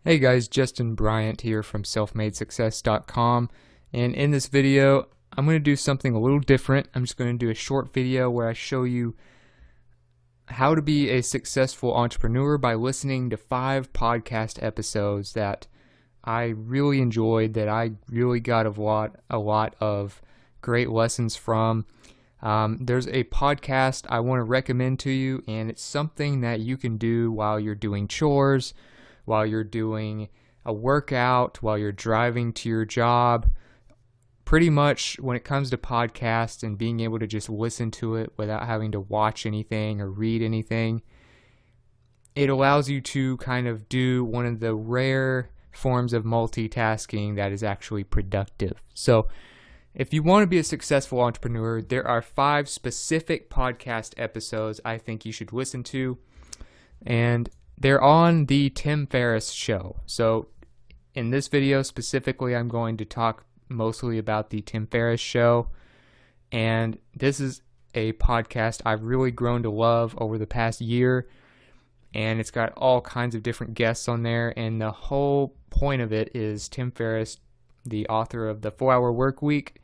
Hey guys, Justin Bryant here from selfmadesuccess.com, and in this video I'm going to do something a little different. I'm just going to do a short video where I show you how to be a successful entrepreneur by listening to 5 podcast episodes that I really enjoyed, that I really got a lot of great lessons from. There's a podcast I want to recommend to you, and it's something that you can do while you're doing chores, while you're doing a workout, while you're driving to your job. Pretty much when it comes to podcasts and being able to just listen to it without having to watch anything or read anything, it allows you to kind of do one of the rare forms of multitasking that is actually productive. So if you want to be a successful entrepreneur, there are 5 specific podcast episodes I think you should listen to, and they're on the Tim Ferriss show. So in this video specifically, I'm going to talk mostly about the Tim Ferriss show, and this is a podcast I've really grown to love over the past year, and it's got all kinds of different guests on there, and the whole point of it is Tim Ferriss, the author of the 4-Hour Workweek,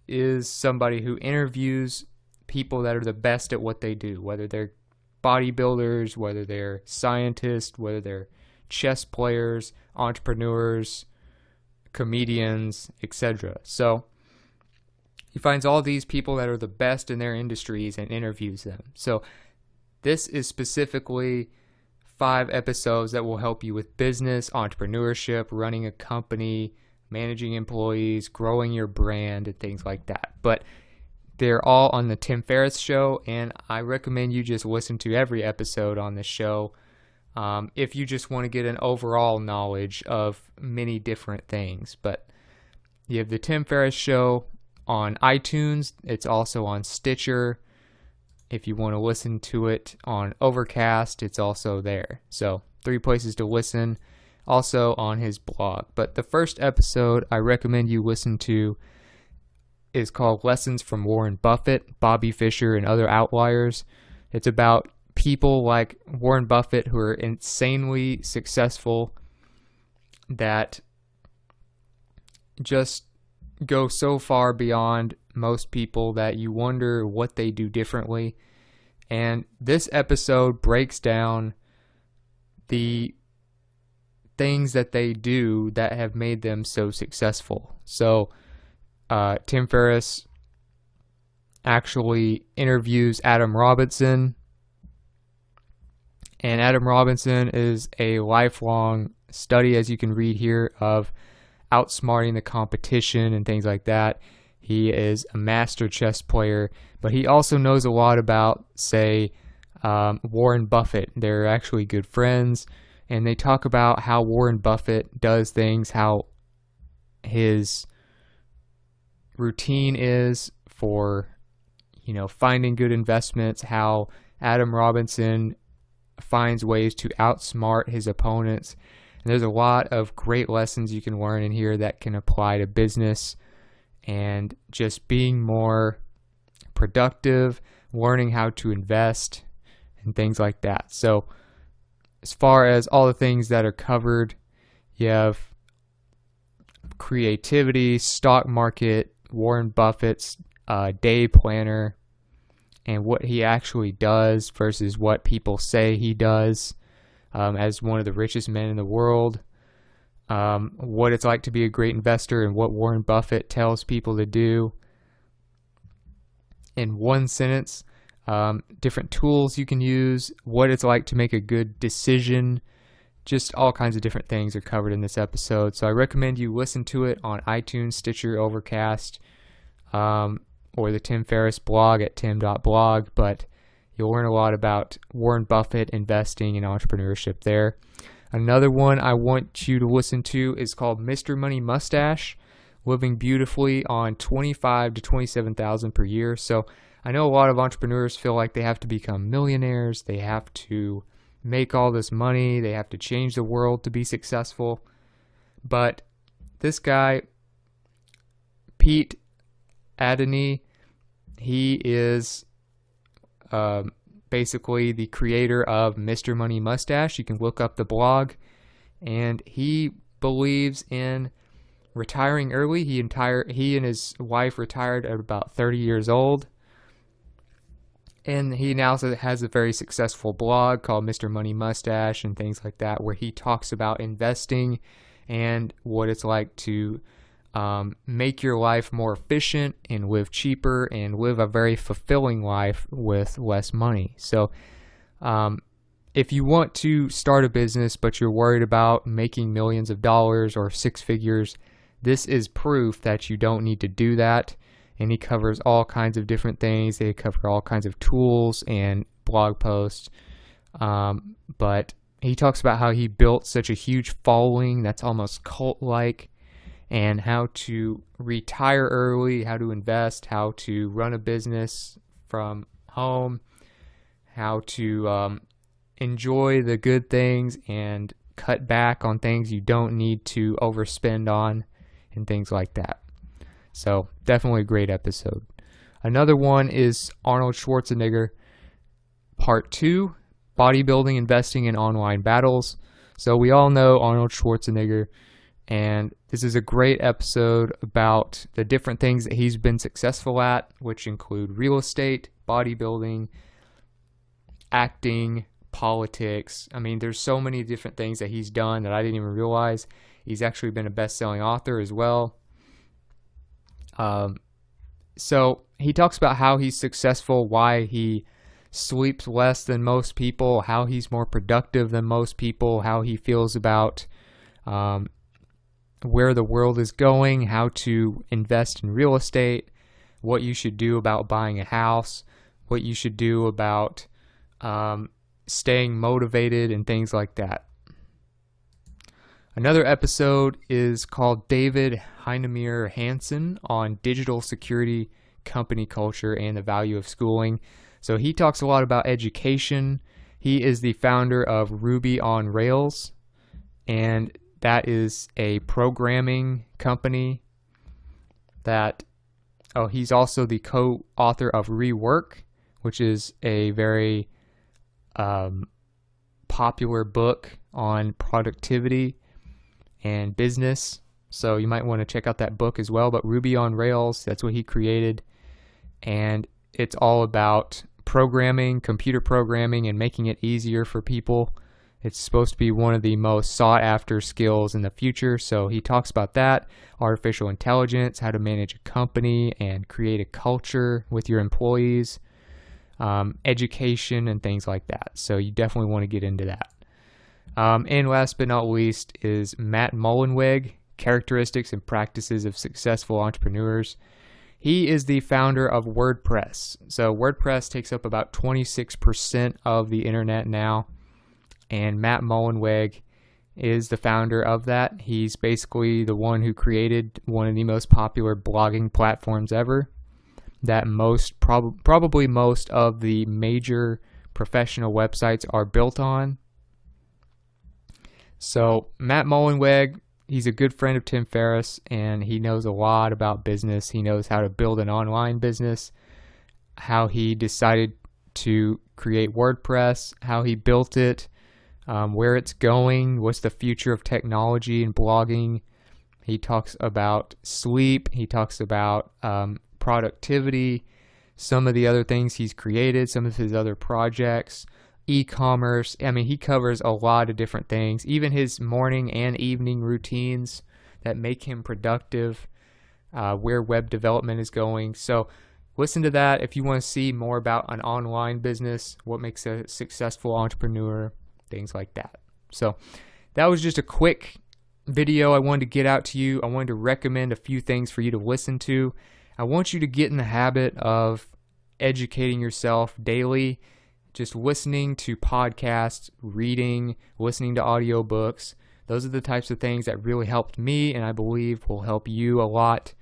is somebody who interviews people that are the best at what they do, whether they're bodybuilders, whether they're scientists, whether they're chess players, entrepreneurs, comedians, etc. So he finds all these people that are the best in their industries and interviews them. So this is specifically 5 episodes that will help you with business, entrepreneurship, running a company, managing employees, growing your brand, and things like that. But they're all on the Tim Ferriss show, and I recommend you just listen to every episode on the show if you just want to get an overall knowledge of many different things. But you have the Tim Ferriss show on iTunes. It's also on Stitcher. If you want to listen to it on Overcast, it's also there. So 3 places to listen. Also on his blog. But the first episode I recommend you listen to is called Lessons from Warren Buffett, Bobby Fischer, and Other Outliers. It's about people like Warren Buffett who are insanely successful, that just go so far beyond most people that you wonder what they do differently. And this episode breaks down the things that they do that have made them so successful. So Tim Ferriss actually interviews Adam Robinson, and Adam Robinson is a lifelong study, as you can read here, of outsmarting the competition and things like that. He is a master chess player, but he also knows a lot about, say, Warren Buffett. They're actually good friends, and they talk about how Warren Buffett does things, how his routine is for, finding good investments, how Adam Robinson finds ways to outsmart his opponents. And there's a lot of great lessons you can learn in here that can apply to business and just being more productive, learning how to invest, and things like that. So as far as all the things that are covered, you have creativity, stock market, Warren Buffett's day planner, and what he actually does versus what people say he does as one of the richest men in the world, what it's like to be a great investor, and what Warren Buffett tells people to do in one sentence, different tools you can use, what it's like to make a good decision. Just all kinds of different things are covered in this episode. So I recommend you listen to it on iTunes, Stitcher, Overcast, or the Tim Ferriss blog at tim.blog. But you'll learn a lot about Warren Buffett, investing, and entrepreneurship there. Another one I want you to listen to is called Mr. Money Mustache, Living Beautifully on $25,000 to $27,000 per year. So I know a lot of entrepreneurs feel like they have to become millionaires. They have to make all this money. They have to change the world to be successful. But this guy, Pete Adeny, he is basically the creator of Mr. Money Mustache. You can look up the blog, and he believes in retiring early. He and his wife retired at about 30 years old. And he now has a very successful blog called Mr. Money Mustache and things like that, where he talks about investing and what it's like to make your life more efficient and live cheaper and live a very fulfilling life with less money. So if you want to start a business but you're worried about making millions of dollars or six figures, this is proof that you don't need to do that. And he covers all kinds of different things. They cover all kinds of tools and blog posts. But he talks about how he built such a huge following that's almost cult-like, and how to retire early, how to invest, how to run a business from home, how to enjoy the good things and cut back on things you don't need to overspend on, and things like that. So definitely a great episode. Another one is Arnold Schwarzenegger, Part 2, Bodybuilding, Investing in Online Battles. So we all know Arnold Schwarzenegger, and this is a great episode about the different things that he's been successful at, which include real estate, bodybuilding, acting, politics. I mean, there's so many different things that he's done that I didn't even realize. He's actually been a best-selling author as well. So he talks about how he's successful, why he sleeps less than most people, how he's more productive than most people, how he feels about where the world is going, how to invest in real estate, what you should do about buying a house, what you should do about staying motivated, and things like that. Another episode is called David Heinemeier Hansson on digital security, company culture, and the value of schooling. So he talks a lot about education. He is the founder of Ruby on Rails, and that is a programming company that, he's also the co-author of Rework, which is a very popular book on productivity and business. So you might want to check out that book as well. But Ruby on Rails, that's what he created. And it's all about programming, computer programming, and making it easier for people. It's supposed to be one of the most sought after skills in the future. So he talks about that, artificial intelligence, how to manage a company and create a culture with your employees, education, and things like that. So you definitely want to get into that. And last but not least is Matt Mullenweg, Characteristics and Practices of Successful Entrepreneurs. He is the founder of WordPress. So WordPress takes up about 26% of the internet now, and Matt Mullenweg is the founder of that. He's basically the one who created one of the most popular blogging platforms ever, that probably most of the major professional websites are built on. So Matt Mullenweg, he's a good friend of Tim Ferriss, and he knows a lot about business. He knows how to build an online business, how he decided to create WordPress, how he built it, where it's going, what's the future of technology and blogging. He talks about sleep. He talks about productivity, some of the other things he's created, some of his other projects, e-commerce. I mean, he covers a lot of different things, even his morning and evening routines that make him productive, where web development is going. So listen to that if you want to see more about an online business, what makes a successful entrepreneur, things like that. So that was just a quick video I wanted to get out to you. I wanted to recommend a few things for you to listen to. I want you to get in the habit of educating yourself daily, just listening to podcasts, reading, listening to audiobooks. Those are the types of things that really helped me, and I believe will help you a lot,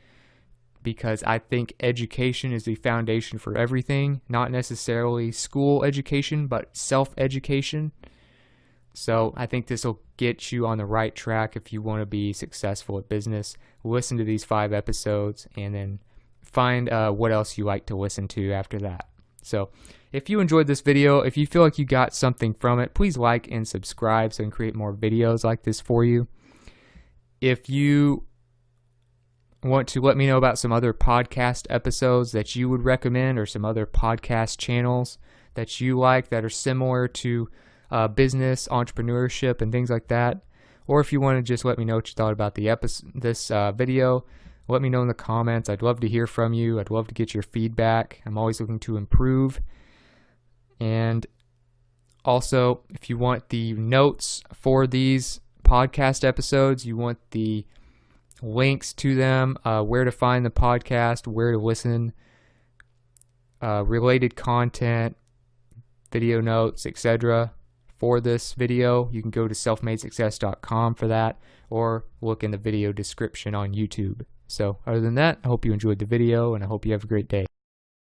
because I think education is the foundation for everything, not necessarily school education, but self-education. So I think this will get you on the right track if you want to be successful at business. Listen to these 5 episodes and then find what else you like to listen to after that. So If you enjoyed this video, if you feel like you got something from it, please like and subscribe so I can create more videos like this for you. If you want to let me know about some other podcast episodes that you would recommend, or some other podcast channels that you like that are similar to business, entrepreneurship, and things like that, or if you want to just let me know what you thought about this video, let me know in the comments. I'd love to hear from you. I'd love to get your feedback. I'm always looking to improve. And also, if you want the notes for these podcast episodes, you want the links to them, where to find the podcast, where to listen, related content, video notes, etc. for this video, you can go to selfmadesuccess.com for that, or look in the video description on YouTube. So other than that, I hope you enjoyed the video, and I hope you have a great day.